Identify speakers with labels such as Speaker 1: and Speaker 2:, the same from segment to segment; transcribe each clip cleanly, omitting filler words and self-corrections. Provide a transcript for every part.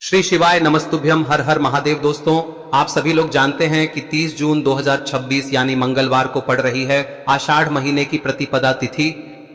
Speaker 1: श्री शिवाय नमस्तुभ्यम। हर हर महादेव। दोस्तों, आप सभी लोग जानते हैं कि 30 जून 2026 यानी मंगलवार को पड़ रही है आषाढ़ महीने की प्रतिपदा तिथि।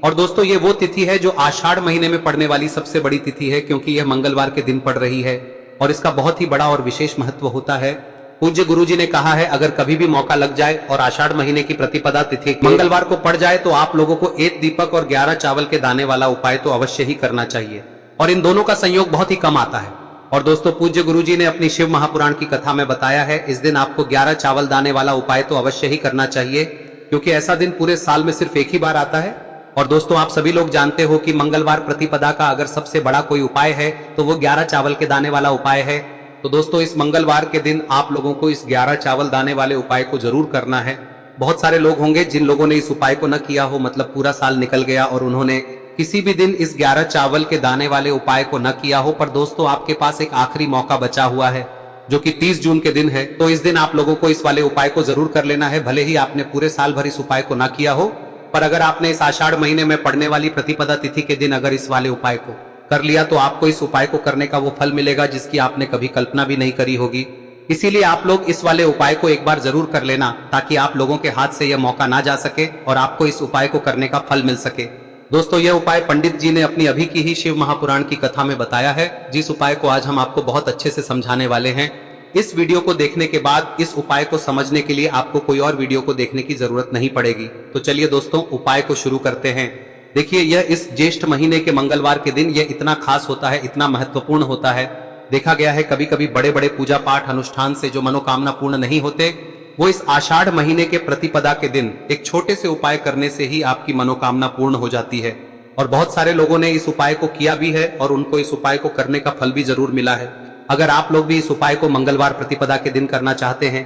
Speaker 1: और दोस्तों, ये वो तिथि है जो आषाढ़ महीने में पड़ने वाली सबसे बड़ी तिथि है, क्योंकि यह मंगलवार के दिन पड़ रही है और इसका बहुत ही बड़ा और विशेष महत्व होता है। पूज्य गुरुजी ने कहा है, अगर कभी भी मौका लग जाए और आषाढ़ महीने की प्रतिपदा तिथि मंगलवार को पड़ जाए तो आप लोगों को 1 दीपक और 11 चावल के दाने वाला उपाय तो अवश्य ही करना चाहिए। और इन दोनों का संयोग बहुत ही कम आता है। और दोस्तों, पूज्य गुरुजी ने अपनी शिव महापुराण की कथा में बताया है, इस दिन आपको 11 चावल दाने वाला उपाय तो अवश्य ही करना चाहिए, क्योंकि ऐसा दिन पूरे साल में सिर्फ एक ही बार आता है। और दोस्तों, आप सभी लोग जानते हो कि मंगलवार प्रतिपदा का अगर सबसे बड़ा कोई उपाय है तो वो 11 चावल के दाने वाला उपाय है। तो दोस्तों, इस मंगलवार के दिन आप लोगों को इस 11 चावल दाने वाले उपाय को जरूर करना है। बहुत सारे लोग होंगे जिन लोगों ने इस उपाय को न किया हो, मतलब पूरा साल निकल गया और उन्होंने किसी भी दिन इस 11 चावल के दाने वाले उपाय को न किया हो। पर दोस्तों, आपके पास एक आखिरी मौका बचा हुआ है जो कि 30 जून के दिन है। तो इस दिन आप लोगों को इस वाले उपाय को जरूर कर लेना है, भले ही आपने पूरे साल भर इस उपाय को न किया हो। पर अगर आपने इस आषाढ़ महीने में पड़ने वाली प्रतिपदा तिथि के दिन अगर इस वाले उपाय को कर लिया तो आपको इस उपाय को करने का वो फल मिलेगा जिसकी आपने कभी कल्पना भी नहीं करी होगी। इसीलिए आप लोग इस वाले उपाय को एक बार जरूर कर लेना, ताकि आप लोगों के हाथ से यह मौका ना जा सके और आपको इस उपाय को करने का फल मिल सके। दोस्तों, यह उपाय पंडित जी ने अपनी अभी की ही शिव महापुराण की कथा में बताया है, जिस उपाय को आज हम आपको बहुत अच्छे से समझाने वाले हैं। इस वीडियो को देखने के बाद इस उपाय को समझने के लिए आपको कोई और वीडियो को देखने की जरूरत नहीं पड़ेगी। तो चलिए दोस्तों, उपाय को शुरू करते हैं। देखिए, यह इस ज्येष्ठ महीने के मंगलवार के दिन यह इतना खास होता है, इतना महत्वपूर्ण होता है। देखा गया है कभी कभी बड़े बड़े पूजा पाठ अनुष्ठान से जो मनोकामना पूर्ण नहीं होते, वो इस आषाढ़ महीने के प्रतिपदा के दिन एक छोटे से उपाय करने से ही आपकी मनोकामना पूर्ण हो जाती है। और बहुत सारे लोगों ने इस उपाय को किया भी है और उनको इस उपाय को करने का फल भी जरूर मिला है। अगर आप लोग भी इस उपाय को मंगलवार प्रतिपदा के दिन करना चाहते हैं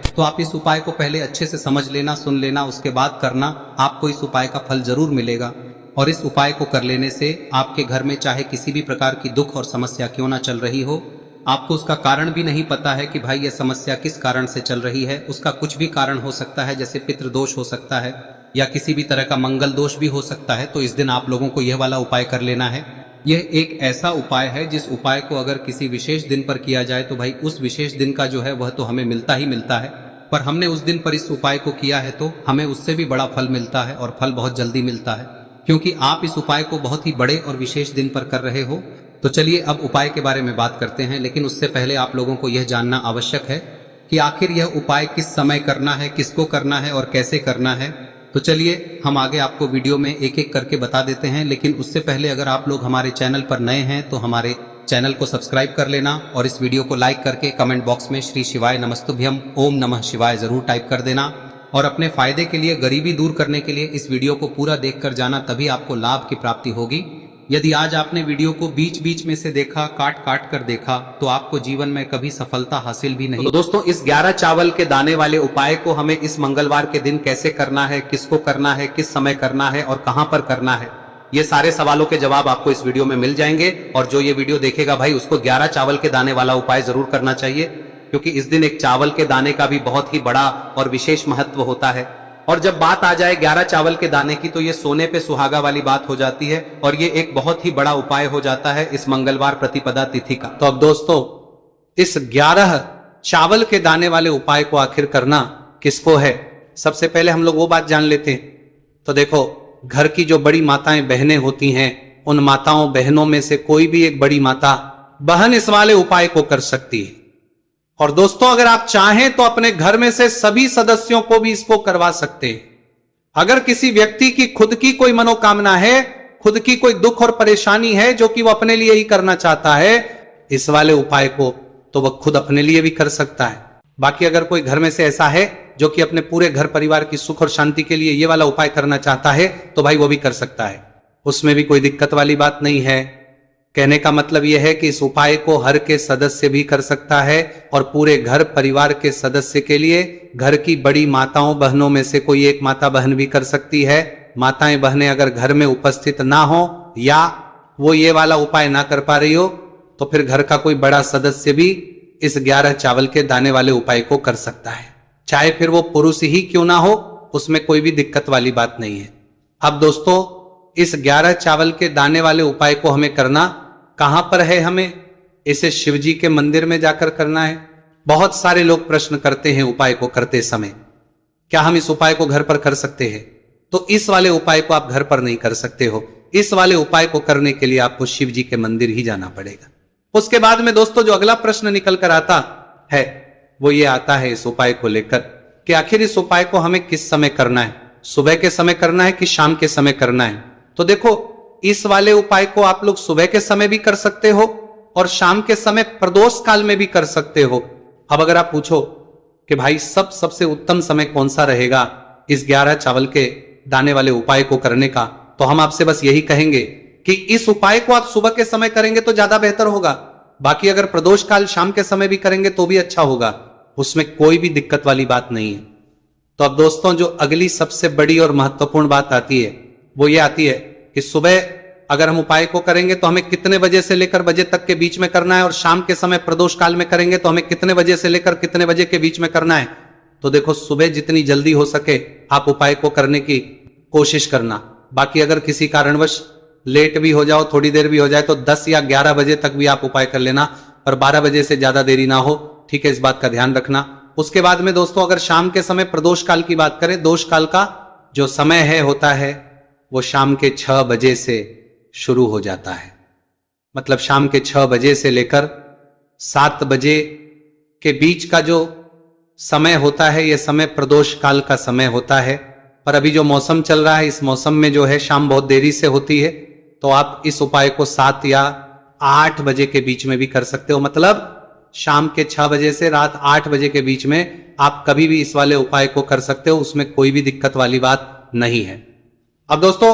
Speaker 1: तो आप इस उपाय को पहले अच्छे से समझ लेना, सुन लेना, उसके बाद करना। आपको इस उपाय का फल जरूर मिलेगा। और इस उपाय को कर लेने से आपके घर में चाहे किसी भी प्रकार की दुख और समस्या क्यों ना चल रही हो, आपको उसका कारण भी नहीं पता है कि भाई यह समस्या किस कारण से चल रही है, उसका कुछ भी कारण हो सकता है, जैसे पितृदोष हो सकता है या किसी भी तरह का मंगल दोष भी हो सकता है। तो इस दिन आप लोगों को यह वाला उपाय कर लेना है। यह एक ऐसा उपाय है जिस उपाय को अगर किसी विशेष दिन पर किया जाए तो भाई उस विशेष दिन का जो है वह तो हमें मिलता ही मिलता है। पर हमने उस दिन पर इस उपाय को किया है तो हमें उससे भी बड़ा फल मिलता है, और फल बहुत जल्दी मिलता है, क्योंकि आप इस उपाय को बहुत ही बड़े और विशेष दिन पर कर रहे हो। तो चलिए अब उपाय के बारे में बात करते हैं, लेकिन उससे पहले आप लोगों को यह जानना आवश्यक है कि आखिर यह उपाय किस समय करना है, किसको करना है और कैसे करना है। तो चलिए हम आगे आपको वीडियो में एक एक करके बता देते हैं। लेकिन उससे पहले अगर आप लोग हमारे चैनल पर नए हैं तो हमारे चैनल को सब्सक्राइब कर लेना और इस वीडियो को लाइक करके कमेंट बॉक्स में श्री शिवाय नमस्तुभ्यम ओम नमः शिवाय जरूर टाइप कर देना। और अपने फायदे के लिए, गरीबी दूर करने के लिए इस वीडियो को पूरा देखकर जाना, तभी आपको लाभ की प्राप्ति होगी। यदि आज आपने वीडियो को बीच बीच में से देखा, काट काट कर देखा, तो आपको जीवन में कभी सफलता हासिल भी नहीं। तो दोस्तों, इस 11 चावल के दाने वाले उपाय को हमें इस मंगलवार के दिन कैसे करना है, किसको करना है, किस समय करना है और कहां पर करना है, ये सारे सवालों के जवाब आपको इस वीडियो में मिल जाएंगे। और जो ये वीडियो देखेगा भाई, उसको 11 चावल के दाने वाला उपाय जरूर करना चाहिए, क्योंकि इस दिन एक चावल के दाने का भी बहुत ही बड़ा और विशेष महत्व होता है। और जब बात आ जाए 11 चावल के दाने की, तो ये सोने पे सुहागा वाली बात हो जाती है और ये एक बहुत ही बड़ा उपाय हो जाता है इस मंगलवार प्रतिपदा तिथि का। तो अब दोस्तों, इस 11 चावल के दाने वाले उपाय को आखिर करना किसको है, सबसे पहले हम लोग वो बात जान लेते हैं। तो देखो, घर की जो बड़ी माताएं बहनें होती हैं, उन माताओं बहनों में से कोई भी एक बड़ी माता बहन इस वाले उपाय को कर सकती है। और दोस्तों, अगर आप चाहें तो अपने घर में से सभी सदस्यों को भी इसको करवा सकते हैं। अगर किसी व्यक्ति की खुद की कोई मनोकामना है, खुद की कोई दुख और परेशानी है जो कि वो अपने लिए ही करना चाहता है, इस वाले उपाय को तो वह खुद अपने लिए भी कर सकता है। बाकी अगर कोई घर में से ऐसा है जो कि अपने पूरे घर परिवार की सुख और शांति के लिए ये वाला उपाय करना चाहता है, तो भाई वो भी कर सकता है, उसमें भी कोई दिक्कत वाली बात नहीं है। कहने का मतलब यह है कि इस उपाय को हर के सदस्य भी कर सकता है और पूरे घर परिवार के सदस्य के लिए घर की बड़ी माताओं बहनों में से कोई एक माता बहन भी कर सकती है। माताएं बहनें अगर घर में उपस्थित ना हो या वो ये वाला उपाय ना कर पा रही हो, तो फिर घर का कोई बड़ा सदस्य भी इस 11 चावल के दाने वाले उपाय को कर सकता है, चाहे फिर वो पुरुष ही क्यों ना हो, उसमें कोई भी दिक्कत वाली बात नहीं है। अब दोस्तों, इस 11 चावल के दाने वाले उपाय को हमें करना कहां पर है, हमें इसे शिव जी के मंदिर में जाकर करना है। बहुत सारे लोग प्रश्न करते हैं उपाय को करते समय, क्या हम इस उपाय को घर पर कर सकते हैं? तो इस वाले उपाय को आप घर पर नहीं कर सकते हो। इस वाले उपाय को करने के लिए आपको शिव जी के मंदिर ही जाना पड़ेगा। उसके बाद में दोस्तों जो अगला प्रश्न निकल कर आता है वो ये आता है इस उपाय को लेकर कि आखिर इस उपाय को हमें किस समय करना है, सुबह के समय करना है कि शाम के समय करना है? तो देखो, इस वाले उपाय को आप लोग सुबह के समय भी कर सकते हो और शाम के समय प्रदोष काल में भी कर सकते हो। अब अगर आप पूछो कि भाई सबसे उत्तम समय कौन सा रहेगा इस 11 चावल के दाने वाले उपाय को करने का, तो हम आपसे बस यही कहेंगे कि इस उपाय को आप सुबह के समय करेंगे तो ज्यादा बेहतर होगा। बाकी अगर प्रदोष काल शाम के समय भी करेंगे तो भी अच्छा होगा, उसमें कोई भी दिक्कत वाली बात नहीं है। तो अब दोस्तों जो अगली सबसे बड़ी और महत्वपूर्ण बात आती है वो ये आती है कि सुबह अगर हम उपाय को करेंगे तो हमें कितने बजे से लेकर बजे तक के बीच में करना है, और शाम के समय प्रदोष काल में करेंगे तो हमें कितने बजे से लेकर कितने बजे के बीच में करना है। तो देखो, सुबह जितनी जल्दी हो सके आप उपाय को करने की कोशिश करना। बाकी अगर किसी कारणवश लेट भी हो जाओ, थोड़ी देर भी हो जाए, तो 10 या 11 बजे तक भी आप उपाय कर लेना, पर 12 बजे से ज्यादा देरी ना हो, ठीक है? इस बात का ध्यान रखना। उसके बाद में दोस्तों अगर शाम के समय प्रदोष काल की बात करें, दोष काल का जो समय है होता है वो शाम के 6 बजे से शुरू हो जाता है। मतलब शाम के 6 बजे से लेकर 7 बजे के बीच का जो समय होता है यह समय प्रदोष काल का समय होता है। पर अभी जो मौसम चल रहा है इस मौसम में जो है शाम बहुत देरी से होती है, तो आप इस उपाय को 7 या 8 बजे के बीच में भी कर सकते हो। मतलब शाम के 6 बजे से रात 8 बजे के बीच में आप कभी भी इस वाले उपाय को कर सकते हो, उसमें कोई भी दिक्कत वाली बात नहीं है। अब दोस्तों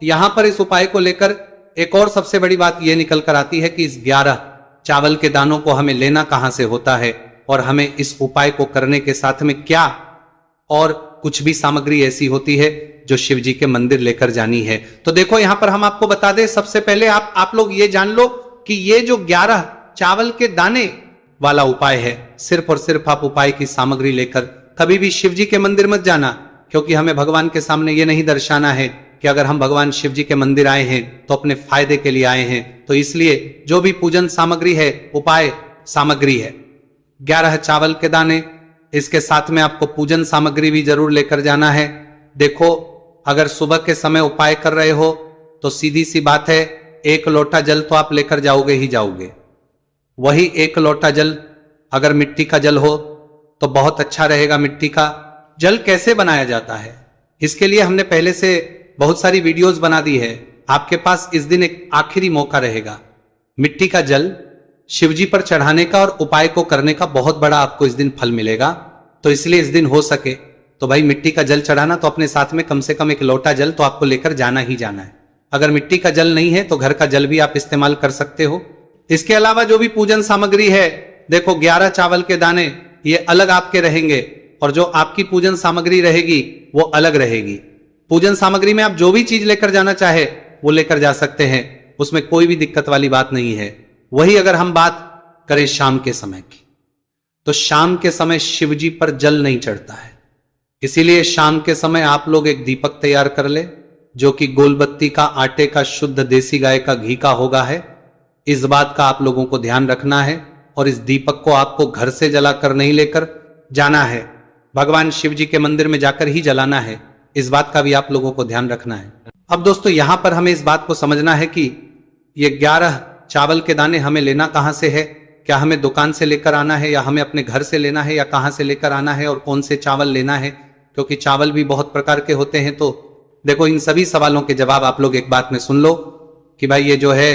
Speaker 1: यहां पर इस उपाय को लेकर एक और सबसे बड़ी बात यह निकल कर आती है कि इस 11 चावल के दानों को हमें लेना कहां से होता है, और हमें इस उपाय को करने के साथ में क्या और कुछ भी सामग्री ऐसी होती है जो शिव जी के मंदिर लेकर जानी है। तो देखो यहां पर हम आपको बता दें, सबसे पहले आप लोग ये जान लो कि ये जो 11 चावल के दाने वाला उपाय है, सिर्फ और सिर्फ आप उपाय की सामग्री लेकर कभी भी शिव जी के मंदिर मत जाना, क्योंकि हमें भगवान के सामने ये नहीं दर्शाना है कि अगर हम भगवान शिव जी के मंदिर आए हैं तो अपने फायदे के लिए आए हैं। तो इसलिए जो भी पूजन सामग्री है, उपाय सामग्री है 11 चावल के दाने, इसके साथ में आपको पूजन सामग्री भी जरूर लेकर जाना है। देखो, अगर सुबह के समय उपाय कर रहे हो तो सीधी सी बात है, 1 लोटा जल तो आप लेकर जाओगे ही जाओगे। वही 1 लोटा जल अगर मिट्टी का जल हो तो बहुत अच्छा रहेगा। मिट्टी का जल कैसे बनाया जाता है इसके लिए हमने पहले से बहुत सारी वीडियोस बना दी है। आपके पास इस दिन एक आखिरी मौका रहेगा मिट्टी का जल शिवजी पर चढ़ाने का और उपाय को करने का, बहुत बड़ा आपको इस दिन फल मिलेगा। तो इसलिए इस दिन हो सके तो भाई मिट्टी का जल चढ़ाना, तो अपने साथ में कम से कम 1 लोटा जल तो आपको लेकर जाना ही जाना है। अगर मिट्टी का जल नहीं है तो घर का जल भी आप इस्तेमाल कर सकते हो। इसके अलावा जो भी पूजन सामग्री है, देखो 11 चावल के दाने ये अलग आपके रहेंगे और जो आपकी पूजन सामग्री रहेगी वो अलग रहेगी। पूजन सामग्री में आप जो भी चीज लेकर जाना चाहे वो लेकर जा सकते हैं, उसमें कोई भी दिक्कत वाली बात नहीं है। वही अगर हम बात करें शाम के समय की, तो शाम के समय शिवजी पर जल नहीं चढ़ता है, इसीलिए शाम के समय आप लोग एक दीपक तैयार कर ले जो कि गोलबत्ती का, आटे का, शुद्ध देसी गाय का घी का होगा है। इस बात का आप लोगों को ध्यान रखना है और इस दीपक को आपको घर से जलाकर नहीं लेकर जाना है, भगवान शिव जी के मंदिर में जाकर ही जलाना है। इस बात का भी आप लोगों को ध्यान रखना है। अब दोस्तों यहां पर हमें इस बात को समझना है कि ये 11 चावल के दाने हमें लेना कहां से है, क्या हमें दुकान से लेकर आना है या हमें अपने घर से लेना है या कहां से लेकर आना है और कौन से चावल लेना है, क्योंकि चावल भी बहुत प्रकार के होते हैं। तो देखो इन सभी सवालों के जवाब आप लोग एक बात में सुन लो कि भाई ये जो है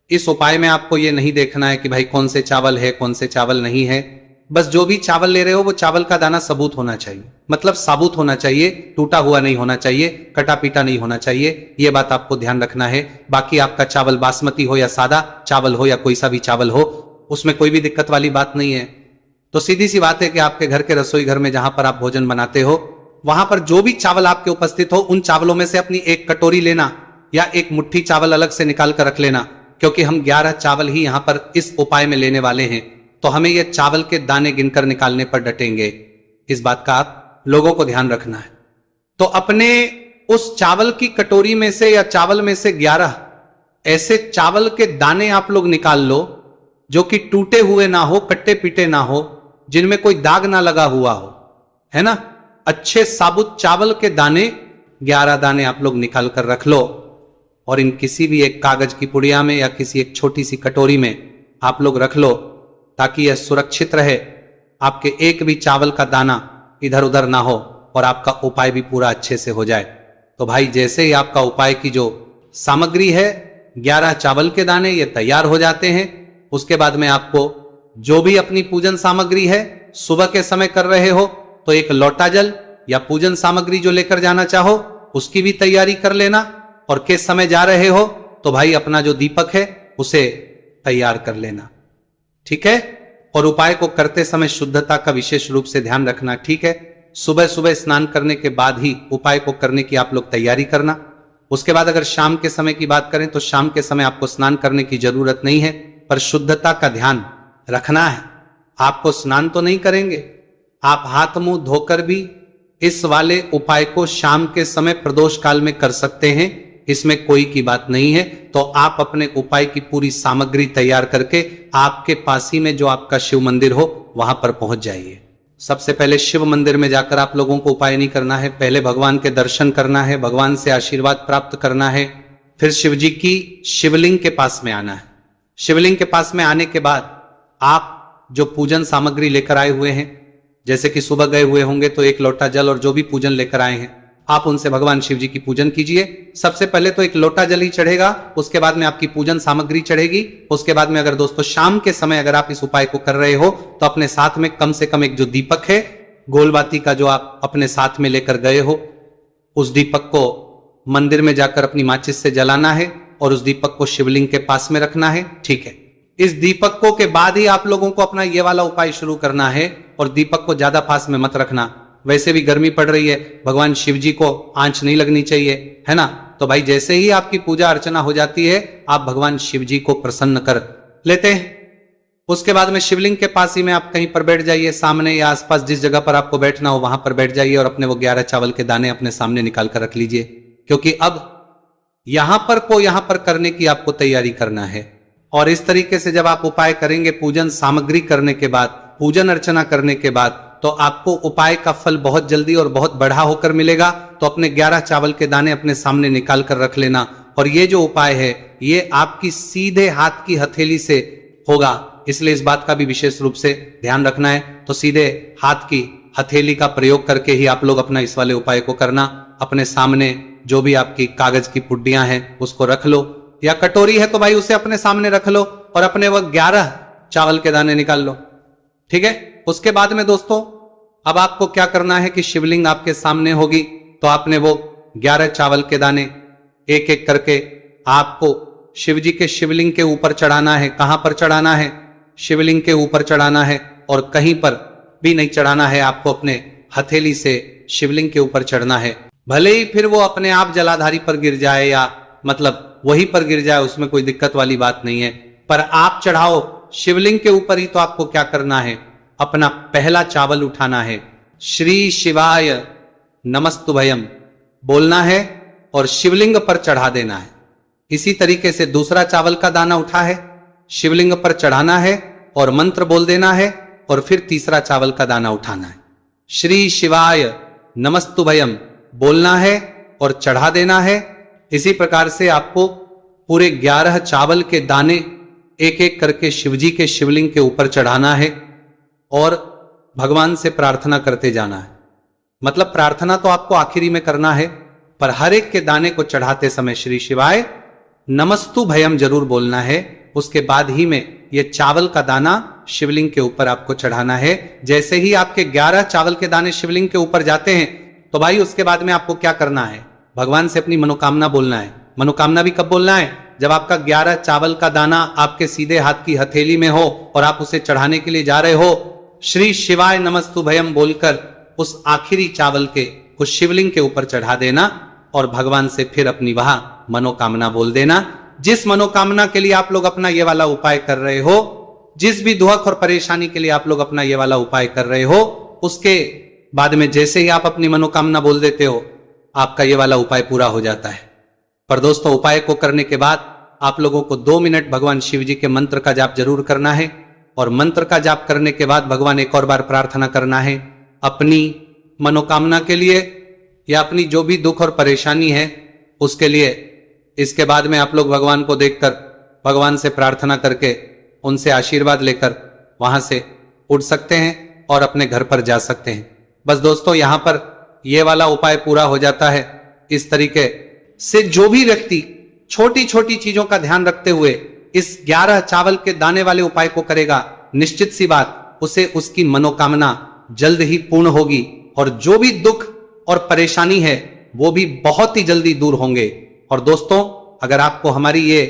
Speaker 1: इस उपाय में आपको ये नहीं देखना है कि भाई कौन से चावल है कौन से चावल नहीं है। बस जो भी चावल ले रहे हो वो चावल का दाना सबूत होना चाहिए, मतलब साबुत होना चाहिए, टूटा हुआ नहीं होना चाहिए, कटा पीटा नहीं होना चाहिए। ये बात आपको ध्यान रखना है। बाकी आपका चावल बासमती हो या सादा चावल हो या कोई सा भी चावल हो, उसमें कोई भी दिक्कत वाली बात नहीं है। तो सीधी सी बात है कि आपके घर के रसोई घर में जहां पर आप भोजन बनाते हो वहां पर जो भी चावल आपके उपस्थित हो उन चावलों में से अपनी एक कटोरी लेना या एक मुट्ठी चावल अलग से निकाल कर रख लेना, क्योंकि हम 11 चावल ही यहां पर इस उपाय में लेने वाले हैं। तो हमें ये चावल के दाने गिनकर निकालने पर डटेंगे। इस बात का आप लोगों को ध्यान रखना है। तो अपने उस चावल की कटोरी में से या चावल में से 11 ऐसे चावल के दाने आप लोग निकाल लो
Speaker 2: जो कि टूटे हुए ना हो, कट्टे पीटे ना हो, जिनमें कोई दाग ना लगा हुआ हो, है ना। अच्छे साबुत चावल के दाने 11 दाने आप लोग निकाल कर रख लो और इन किसी भी एक कागज की पुड़िया में या किसी एक छोटी सी कटोरी में आप लोग रख लो, ताकि यह सुरक्षित रहे, आपके एक भी चावल का दाना इधर उधर ना हो और आपका उपाय भी पूरा अच्छे से हो जाए। तो भाई जैसे ही आपका उपाय की जो सामग्री है 11 चावल के दाने ये तैयार हो जाते हैं, उसके बाद में आपको जो भी अपनी पूजन सामग्री है सुबह के समय कर रहे हो तो एक लोटा जल या पूजन सामग्री जो लेकर जाना चाहो उसकी भी तैयारी कर लेना, और किस समय जा रहे हो तो भाई अपना जो दीपक है उसे तैयार कर लेना, ठीक है। और उपाय को करते समय शुद्धता का विशेष रूप से ध्यान रखना, ठीक है। सुबह सुबह स्नान करने के बाद ही उपाय को करने की आप लोग तैयारी करना। उसके बाद अगर शाम के समय की बात करें तो शाम के समय आपको स्नान करने की जरूरत नहीं है, पर शुद्धता का ध्यान रखना है। आपको स्नान तो नहीं करेंगे, आप हाथ मुंह धोकर भी इस वाले उपाय को शाम के समय प्रदोष काल में कर सकते हैं, इसमें कोई की बात नहीं है। तो आप अपने उपाय की पूरी सामग्री तैयार करके आपके पास ही में जो आपका शिव मंदिर हो वहां पर पहुंच जाइए। सबसे पहले शिव मंदिर में जाकर आप लोगों को उपाय नहीं करना है, पहले भगवान के दर्शन करना है, भगवान से आशीर्वाद प्राप्त करना है, फिर शिव जी की शिवलिंग के पास में आना है। शिवलिंग के पास में आने के बाद आप जो पूजन सामग्री लेकर आए हुए हैं, जैसे कि सुबह गए हुए होंगे तो एक लोटा जल और जो भी पूजन लेकर आए हैं आप उनसे भगवान शिव जी की पूजन कीजिए। सबसे पहले तो एक लोटा जल ही चढ़ेगा, उसके बाद में आपकी पूजन सामग्री चढ़ेगी। उसके बाद में अगर दोस्तों शाम के समय अगर आप इस उपाय को कर रहे हो तो अपने साथ में कम से कम एक जो दीपक है गोलबाती का जो आप अपने साथ में लेकर गए हो, उस दीपक को मंदिर में जाकर अपनी माचिस से जलाना है और उस दीपक को शिवलिंग के पास में रखना है, ठीक है। इस दीपक के बाद ही आप लोगों को अपना ये वाला उपाय शुरू करना है, और दीपक को ज्यादा पास में मत रखना, वैसे भी गर्मी पड़ रही है, भगवान शिव जी को आंच नहीं लगनी चाहिए, है ना। तो भाई जैसे ही आपकी पूजा अर्चना हो जाती है आप भगवान शिव जी को प्रसन्न कर लेते हैं। उसके बाद में शिवलिंग के पास ही में आप कहीं पर बैठ जाइए, सामने या आसपास जिस जगह पर आपको बैठना हो वहां पर बैठ जाइए और अपने वो 11 चावल के दाने अपने सामने निकाल कर रख लीजिए, क्योंकि अब यहां पर करने की आपको तैयारी करना है। और इस तरीके से जब आप उपाय करेंगे पूजन सामग्री करने के बाद, पूजन अर्चना करने के बाद, तो आपको उपाय का फल बहुत जल्दी और बहुत बढ़ा होकर मिलेगा। तो अपने 11 चावल के दाने अपने सामने निकाल कर रख लेना, और ये जो उपाय है ये आपकी सीधे हाथ की हथेली से होगा, इसलिए इस बात का भी विशेष रूप से ध्यान रखना है। तो सीधे हाथ की हथेली का प्रयोग करके ही आप लोग अपना इस वाले उपाय को करना। अपने सामने जो भी आपकी कागज की पुड्डियां हैं उसको रख लो, या कटोरी है तो भाई उसे अपने सामने रख लो और अपने वो 11 चावल के दाने निकाल लो, ठीक है। उसके बाद में दोस्तों अब आपको क्या करना है कि शिवलिंग आपके सामने होगी, तो आपने वो 11 चावल के दाने एक एक करके आपको शिव जी के शिवलिंग के ऊपर चढ़ाना है। कहां पर चढ़ाना है? शिवलिंग के ऊपर चढ़ाना है, और कहीं पर भी नहीं चढ़ाना है, आपको अपने हथेली से शिवलिंग के ऊपर चढ़ना है। भले ही फिर वो अपने आप जलाधारी पर गिर जाए या मतलब वहीं पर गिर जाए, उसमें कोई दिक्कत वाली बात नहीं है, पर आप चढ़ाओ शिवलिंग के ऊपर ही। तो आपको क्या करना है, अपना पहला चावल उठाना है, श्री शिवाय नमस्तुभयम बोलना है और शिवलिंग पर चढ़ा देना है। इसी तरीके से दूसरा चावल का दाना उठा है, शिवलिंग पर चढ़ाना है और मंत्र बोल देना है, और फिर तीसरा चावल का दाना उठाना है, श्री शिवाय नमस्तुभयम बोलना है और चढ़ा देना है। इसी प्रकार से आपको पूरे 11 चावल के दाने एक एक करके शिवजी के शिवलिंग के ऊपर चढ़ाना है और भगवान से प्रार्थना करते जाना है। मतलब प्रार्थना तो आपको आखिरी में करना है, पर हर एक के दाने को चढ़ाते समय श्री शिवाय नमस्तु भयम जरूर बोलना है। उसके बाद ही में ये चावल का दाना शिवलिंग के ऊपर आपको चढ़ाना है। जैसे ही आपके 11 चावल के दाने शिवलिंग के ऊपर जाते हैं तो भाई उसके बाद में आपको क्या करना है, भगवान से अपनी मनोकामना बोलना है। मनोकामना भी कब बोलना है? जब आपका 11 चावल का दाना आपके सीधे हाथ की हथेली में हो और आप उसे चढ़ाने के लिए जा रहे हो, श्री शिवाय नमस्तुभयम बोलकर उस आखिरी चावल के उस शिवलिंग के ऊपर चढ़ा देना और भगवान से फिर अपनी वहां मनोकामना बोल देना। जिस मनोकामना के लिए आप लोग अपना ये वाला उपाय कर रहे हो, जिस भी दुख और परेशानी के लिए आप लोग अपना ये वाला उपाय कर रहे हो, उसके बाद में जैसे ही आप अपनी मनोकामना बोल देते हो, आपका ये वाला उपाय पूरा हो जाता है। पर दोस्तों उपाय को करने के बाद आप लोगों को 2 मिनट भगवान शिव जी के मंत्र का जाप जरूर करना है। और मंत्र का जाप करने के बाद भगवान एक और बार प्रार्थना करना है अपनी मनोकामना के लिए या अपनी जो भी दुख और परेशानी है उसके लिए। इसके बाद में आप लोग भगवान को देखकर भगवान से प्रार्थना करके उनसे आशीर्वाद लेकर वहां से उठ सकते हैं और अपने घर पर जा सकते हैं। बस दोस्तों, यहां पर यह वाला उपाय पूरा हो जाता है। इस तरीके से जो भी व्यक्ति छोटी छोटी चीजों का ध्यान रखते हुए इस 11 चावल के दाने वाले उपाय को करेगा, निश्चित सी बात उसे उसकी मनोकामना जल्द ही पूर्ण होगी और जो भी दुख और परेशानी है वो भी बहुत ही जल्दी दूर होंगे। और दोस्तों, अगर आपको हमारी ये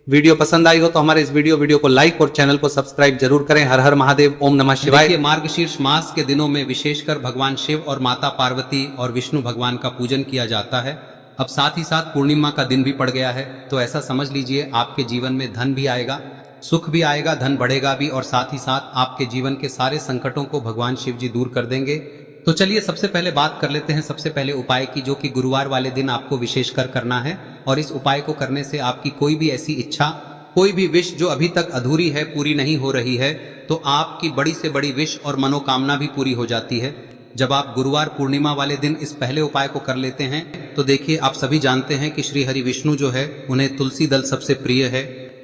Speaker 2: वीडियो पसंद आई हो तो हमारे इस वीडियो को लाइक और चैनल को सब्सक्राइब जरूर करें। हर हर महादेव, ओम नमः शिवाय।
Speaker 1: देखिए, मार्गशीर्ष मास के दिनों में विशेषकर भगवान शिव और माता पार्वती और विष्णु भगवान का पूजन किया जाता है। अब साथ ही साथ पूर्णिमा का दिन भी पड़ गया है, तो ऐसा समझ लीजिए आपके जीवन में धन भी आएगा, सुख भी आएगा, धन बढ़ेगा भी और साथ ही साथ आपके जीवन के सारे संकटों को भगवान शिव जी दूर कर देंगे। तो चलिए सबसे पहले बात कर लेते हैं सबसे पहले उपाय की, जो कि गुरुवार वाले दिन आपको विशेषकर करना है। और इस उपाय को करने से आपकी कोई भी ऐसी इच्छा, कोई भी विश जो अभी तक अधूरी है, पूरी नहीं हो रही है, तो आपकी बड़ी से बड़ी विश और मनोकामना भी पूरी हो जाती है जब आप गुरुवार पूर्णिमा वाले दिन इस पहले उपाय को कर लेते हैं। तो देखिए, आप सभी जानते हैं कि श्री हरि विष्णु जो है उन्हें तुलसी दल सबसे प्रिय है।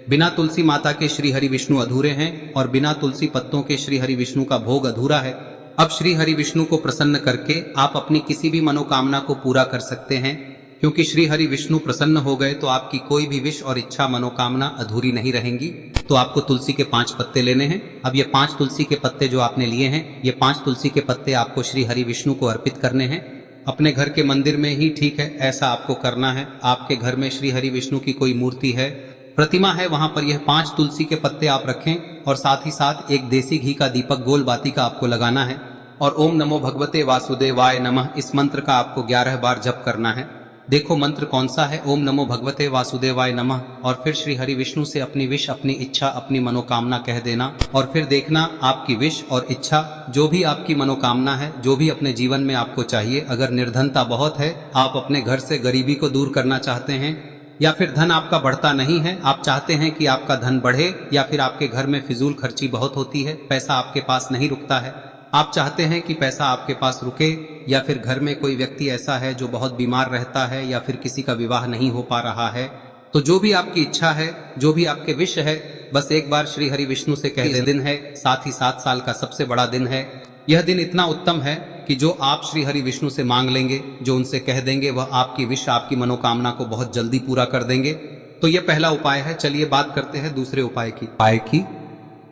Speaker 1: बिना तुलसी माता के श्री हरि विष्णु अधूरे हैं और बिना तुलसी पत्तों के श्री हरि विष्णु का भोग अधूरा है। अब श्री हरि विष्णु को प्रसन्न करके आप अपनी किसी भी मनोकामना को पूरा कर सकते हैं, क्योंकि श्री हरि विष्णु प्रसन्न हो गए तो आपकी कोई भी विश और इच्छा मनोकामना अधूरी नहीं रहेंगी। तो आपको तुलसी के 5 पत्ते लेने हैं। अब ये 5 तुलसी के पत्ते जो आपने लिए हैं, ये 5 तुलसी के पत्ते आपको श्री हरि विष्णु को अर्पित करने हैं। अपने घर के मंदिर में ही ठीक है, ऐसा आपको करना है। आपके घर में श्री हरि विष्णु की कोई मूर्ति है, प्रतिमा है, वहां पर यह 5 तुलसी के पत्ते आप रखें और साथ ही साथ एक देसी घी का दीपक गोल बाती का आपको लगाना है और ओम नमो भगवते वासुदेवाय नमः इस मंत्र का आपको 11 बार जप करना है। देखो मंत्र कौन सा है, ओम नमो भगवते वासुदेवाय नमः, और फिर श्री हरि विष्णु से अपनी विश, अपनी इच्छा, अपनी मनोकामना कह देना और फिर देखना आपकी विश और इच्छा, जो भी आपकी मनोकामना है, जो भी अपने जीवन में आपको चाहिए। अगर निर्धनता बहुत है, आप अपने घर से गरीबी को दूर करना चाहते हैं, या फिर धन आपका बढ़ता नहीं है, आप चाहते हैं कि आपका धन बढ़े, या फिर आपके घर में फिजूल खर्ची बहुत होती है, पैसा आपके पास नहीं रुकता है, आप चाहते हैं कि पैसा आपके पास रुके, या फिर घर में कोई व्यक्ति ऐसा है जो बहुत बीमार रहता है, या फिर किसी का विवाह नहीं हो पा रहा है, तो जो भी आपकी इच्छा है, जो भी आपके विश है, बस एक बार श्री हरि विष्णु से कह दें। दिन है, साथ ही 7 साल का सबसे बड़ा दिन है। यह दिन इतना उत्तम है कि जो आप श्री हरि विष्णु से मांग लेंगे, जो उनसे कह देंगे, वह आपकी विश, आपकी मनोकामना को बहुत जल्दी पूरा कर देंगे। तो यह पहला उपाय है। चलिए बात करते हैं दूसरे उपाय की।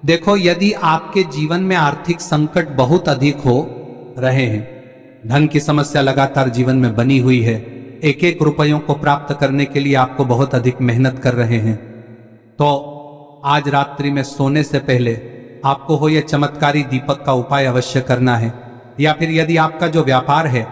Speaker 2: देखो, यदि आपके जीवन में आर्थिक संकट बहुत अधिक हो रहे हैं, धन की समस्या लगातार जीवन में बनी हुई है, एक एक रुपयों को प्राप्त करने के लिए आपको बहुत अधिक मेहनत कर रहे हैं, तो आज रात्रि में सोने से पहले आपको हो यह चमत्कारी दीपक का उपाय अवश्य करना है। या फिर यदि आपका जो व्यापार है